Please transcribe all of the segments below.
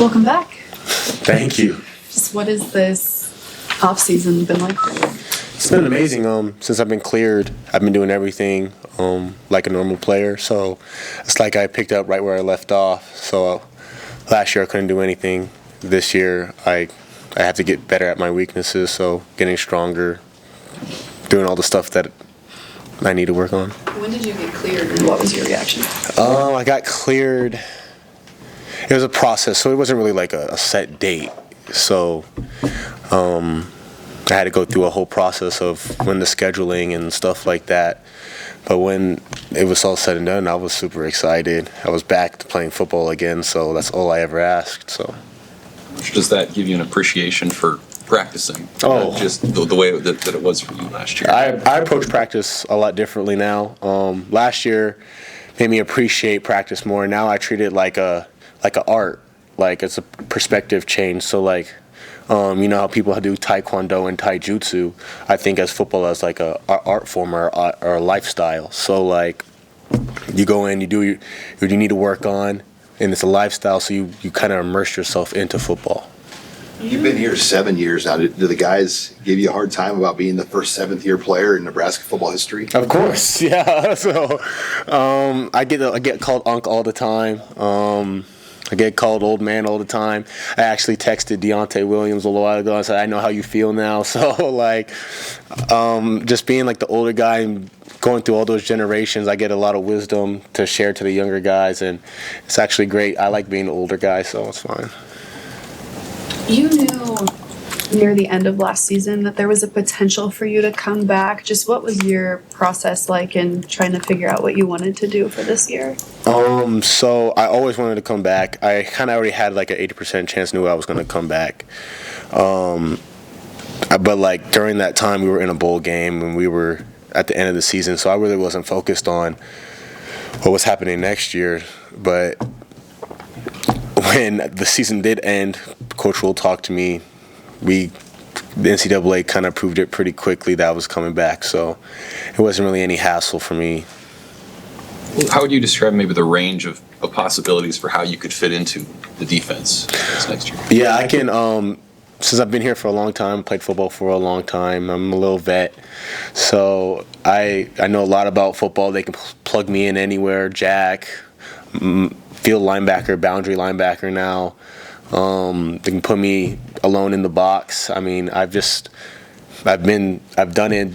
Welcome back. Thank you. Just what has this off season been like for you? It's been amazing. Since I've been cleared, I've been doing everything like a normal player. So it's like I picked up right where I left off. So last year I couldn't do anything. This year I have to get better at my weaknesses. So getting stronger, doing all the stuff that I need to work on. When did you get cleared, and what was your reaction? I got cleared. It was a process, so it wasn't really like a set date. So I had to go through a whole process of when the scheduling and stuff like that. But when it was all said and done, I was super excited. I was back to playing football again, so that's all I ever asked. So, does that give you an appreciation for practicing? Just the way that it was for you last year. I approach practice a lot differently now. Last year made me appreciate practice more. Now I treat it like a art, like it's a perspective change. So like, you know how people do taekwondo and taijutsu. I think as football as like a art form or a lifestyle. So like, you go in, you do what you need to work on, and it's a lifestyle. So you kind of immerse yourself into football. You've been here 7 years now. Do the guys give you a hard time about being the first seventh-year player in Nebraska football history? Of course, yeah. So I get called Unc all the time. I get called old man all the time. I actually texted Deontay Williams a little while ago and said, I know how you feel now. So, like, just being, like, the older guy and going through all those generations, I get a lot of wisdom to share to the younger guys, and it's actually great. I like being the older guy, so it's fine. You knew near the end of last season that there was a potential for you to come back. Just what was your process like in trying to figure out what you wanted to do for this year? So I always wanted to come back. I kind of already had like an 80% chance, knew I was going to come back. But like during that time, we were in a bowl game and we were at the end of the season, so I really wasn't focused on what was happening next year. But when the season did end, Coach Rule talked to me. The NCAA kind of proved it pretty quickly that I was coming back, so it wasn't really any hassle for me. How would you describe maybe the range of possibilities for how you could fit into the defense this next year? Yeah, I can. Since I've been here for a long time, played football for a long time, I'm a little vet, so I know a lot about football. They can plug me in anywhere, jack, field linebacker, boundary linebacker now. They can put me alone in the box. I mean, I've done it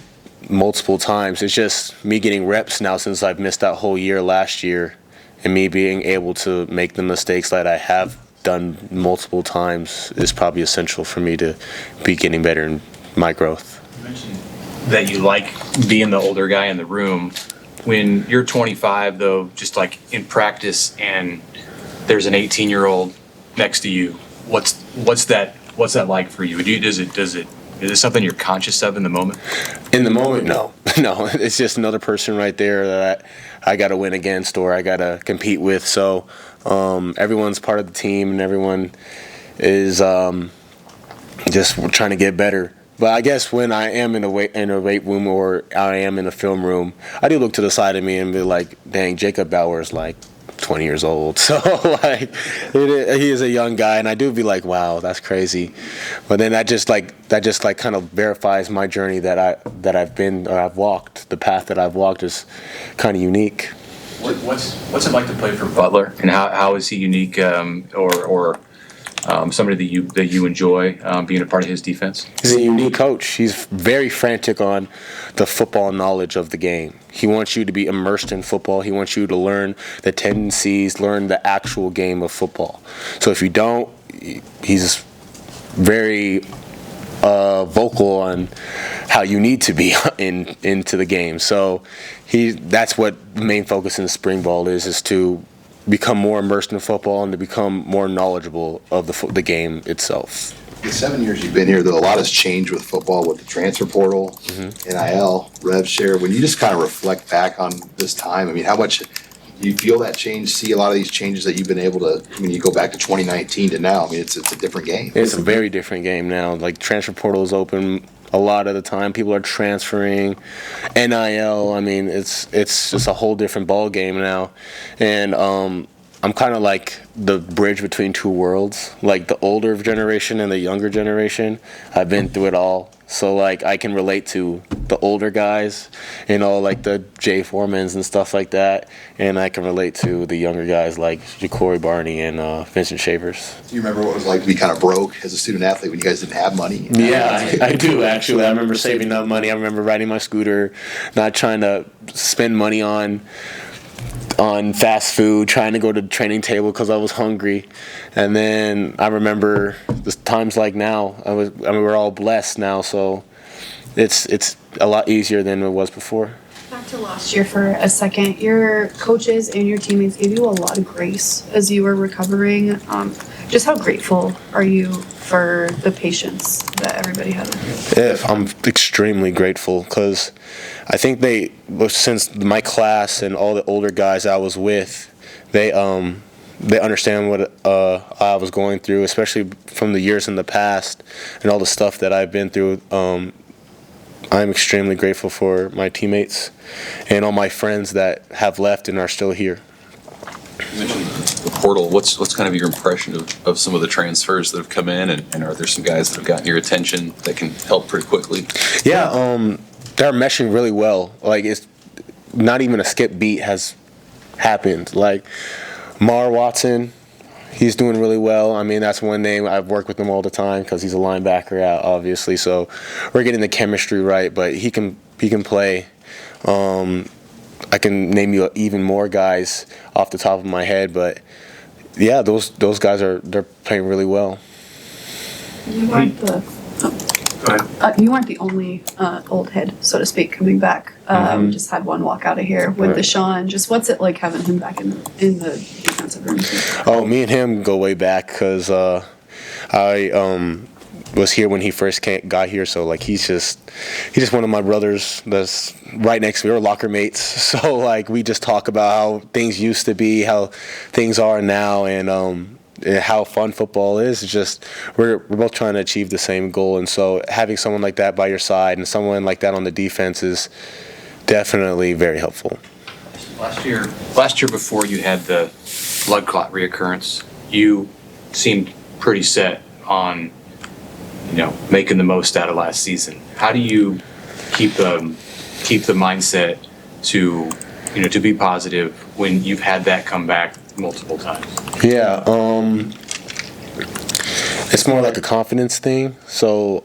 multiple times. It's just me getting reps now since I've missed that whole year last year, and me being able to make the mistakes that I have done multiple times is probably essential for me to be getting better in my growth. You mentioned that you like being the older guy in the room. When you're 25, though, just like in practice, and there's an 18-year-old next to you, what's that like for you? Is it something you're conscious of in the moment? In the moment, no. It's just another person right there that I got to win against or I got to compete with. So everyone's part of the team and everyone is just trying to get better. But I guess when I am in a weight room or I am in a film room, I do look to the side of me and be like, dang, Jacob Bauer is like 20 years old. So like he is a young guy, and I do be like, wow, that's crazy. But then that just kind of verifies my journey that I've walked. The path that I've walked is kind of unique. What's it like to play for Butler, and how is he unique, or somebody that you enjoy being a part of his defense? He's a unique coach. He's very frantic on the football knowledge of the game. He wants you to be immersed in football. He wants you to learn the tendencies, learn the actual game of football. So if you don't, he's very vocal on how you need to be into the game. So that's what the main focus in the spring ball is to become more immersed in football and to become more knowledgeable of the game itself. The 7 years you've been here, though, a lot has changed with football, with the transfer portal, NIL, rev share. When you just kind of reflect back on this time, I mean, how much do you feel that change, see a lot of these changes that you've been able to, I mean, you go back to 2019 to now, I me'n, it's a different game. It's a very different game now. Like, transfer portal is open a lot of the time. People are transferring. NIL, I mean, it's just a whole different ball game now. And I'm kind of like the bridge between two worlds, like the older generation and the younger generation. I've been through it all, so like I can relate to the older guys, like the Jay Foremans and stuff like that, and I can relate to the younger guys like Ja'Cory Barney and Vincent Shavers. Do you remember what it was like to be kind of broke as a student athlete when you guys didn't have money? Yeah, I do actually. I remember saving up money. I remember riding my scooter, not trying to spend money on fast food, trying to go to the training table because I was hungry. And then I remember the times like now. We're all blessed now, so it's a lot easier than it was before. Back to last year for a second. Your coaches and your teammates gave you a lot of grace as you were recovering. Just how grateful are you for the patience that everybody had with you? Yeah, I'm extremely grateful because I think since my class and all the older guys I was with, they understand what I was going through, especially from the years in the past and all the stuff that I've been through. I'm extremely grateful for my teammates and all my friends that have left and are still here. You mentioned the portal. What's kind of your impression of some of the transfers that have come in, and are there some guys that have gotten your attention that can help pretty quickly? Yeah, they're meshing really well. Like, it's not even a skip beat has happened. Like, Mar Watson, he's doing really well. I mean, that's one name. I've worked with him all the time because he's a linebacker, obviously. So we're getting the chemistry right, but he can play. I can name you even more guys off the top of my head, but yeah, those guys they're playing really well. You weren't the only old head, so to speak, coming back. We just had one walk out of here with Right. Deshaun. Just what's it like having him back in the defensive room? Oh, me and him go way back because I was here when he first got here, so like he's just one of my brothers that's right next to me. We're locker mates, so like we just talk about how things used to be, how things are now, and how fun football is. It's just we're both trying to achieve the same goal, and so having someone like that by your side and someone like that on the defense is definitely very helpful. Last year before you had the blood clot reoccurrence, you seemed pretty set on, making the most out of last season. How do you keep the mindset to be positive when you've had that come back multiple times? Yeah, it's more like a confidence thing. So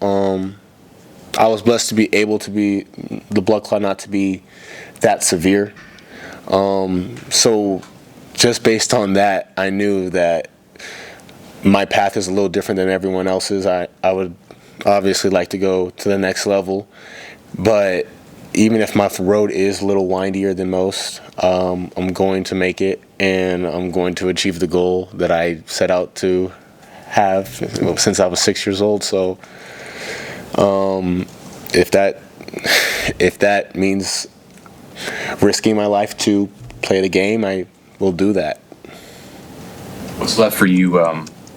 I was blessed to be able to be the blood clot not to be that severe. So just based on that, I knew that my path is a little different than everyone else's. I would obviously like to go to the next level, but even if my road is a little windier than most, I'm going to make it, and I'm going to achieve the goal that I set out to have since I was 6 years old. So if that means risking my life to play the game, I will do that. What's left for you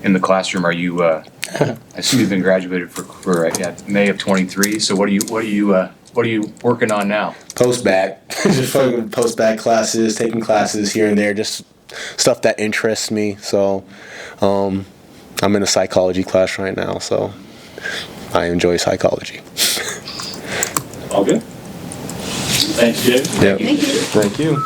in the classroom? Are you? I assume you've been graduated for May of 23. So what are you working on now? Post-bac, just fucking post-bac classes, taking classes here and there, just stuff that interests me. So I'm in a psychology class right now, so I enjoy psychology. All good. Thanks, Jay. Yep. Thank you. Thank you.